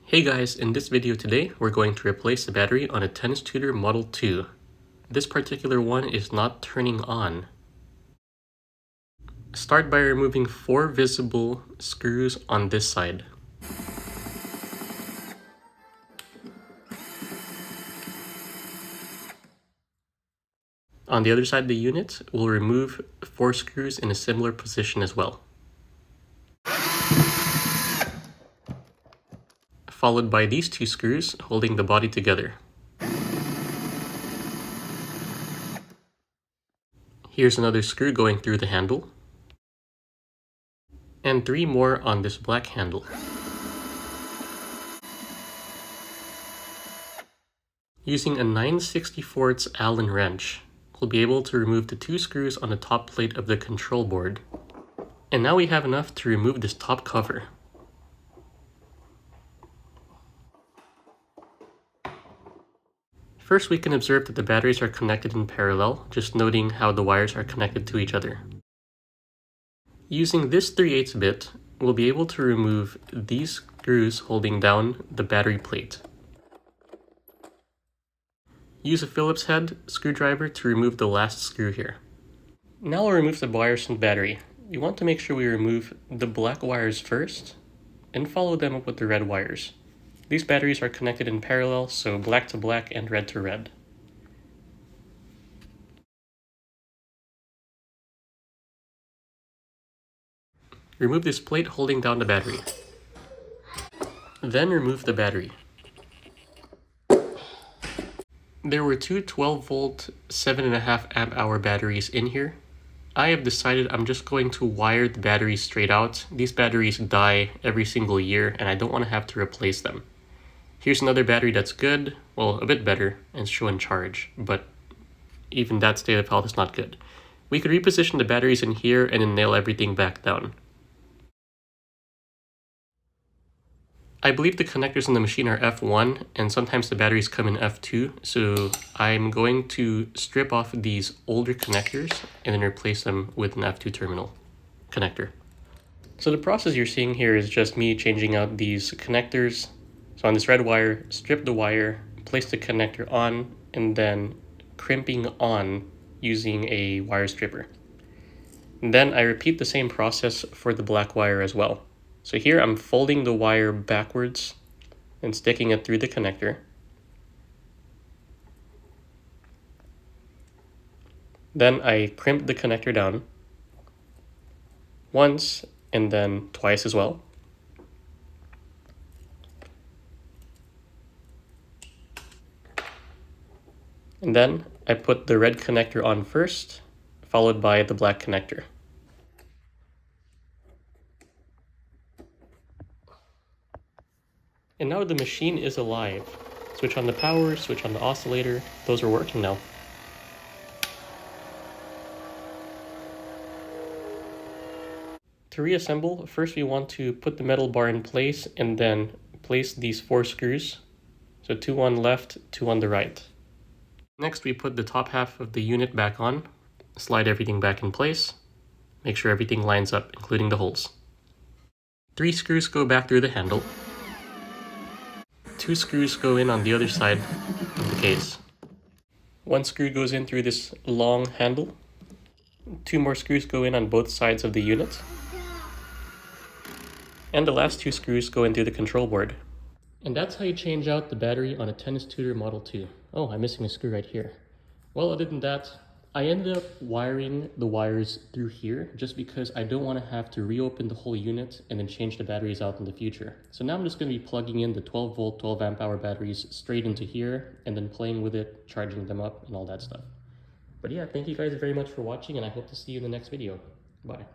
Hey guys, in this video today, we're going to replace the battery on a Tennis Tutor Model 2. This particular one is not turning on. Start by removing 4 visible screws on this side. On the other side of the unit, we'll remove 4 screws in a similar position as well. Followed by these 2 screws holding the body together. Here's another screw going through the handle. And 3 more on this black handle. Using a 9/64 Allen wrench, we'll be able to remove the 2 screws on the top plate of the control board. And now we have enough to remove this top cover. First, we can observe that the batteries are connected in parallel, just noting how the wires are connected to each other. Using this 3/8 bit, we'll be able to remove these screws holding down the battery plate. Use a Phillips head screwdriver to remove the last screw here. Now we'll remove the wires from the battery. We want to make sure we remove the black wires first, and follow them up with the red wires. These batteries are connected in parallel, so black to black and red to red. Remove this plate holding down the battery. Then remove the battery. There were 2 12-volt 7.5 amp hour batteries in here. I have decided I'm just going to wire the batteries straight out. These batteries die every single year and I don't want to have to replace them. Here's another battery that's good, well, a bit better, and showing charge, but even that state of health is not good. We could reposition the batteries in here and then nail everything back down. I believe the connectors in the machine are F1, and sometimes the batteries come in F2, so I'm going to strip off these older connectors and then replace them with an F2 terminal connector. So the process you're seeing here is just me changing out these connectors. So on this red wire, strip the wire, place the connector on, and then crimping on using a wire stripper. And then I repeat the same process for the black wire as well. So here I'm folding the wire backwards and sticking it through the connector. Then I crimp the connector down once and then twice as well. And then I put the red connector on first, followed by the black connector. And now the machine is alive. Switch on the power, switch on the oscillator. Those are working now. To reassemble, first we want to put the metal bar in place and then place these 4 screws. So 2 on the left, 2 on the right. Next, we put the top half of the unit back on, slide everything back in place, make sure everything lines up, including the holes. 3 screws go back through the handle. 2 screws go in on the other side of the case. 1 screw goes in through this long handle. 2 more screws go in on both sides of the unit. And the last 2 screws go in through the control board. And that's how you change out the battery on a Tennis Tutor Model 2. Oh, I'm missing a screw right here. Well, other than that, I ended up wiring the wires through here just because I don't want to have to reopen the whole unit and then change the batteries out in the future. So now I'm just going to be plugging in the 12-volt, 12 amp hour batteries straight into here and then playing with it, charging them up and all that stuff. But yeah, thank you guys very much for watching and I hope to see you in the next video. Bye.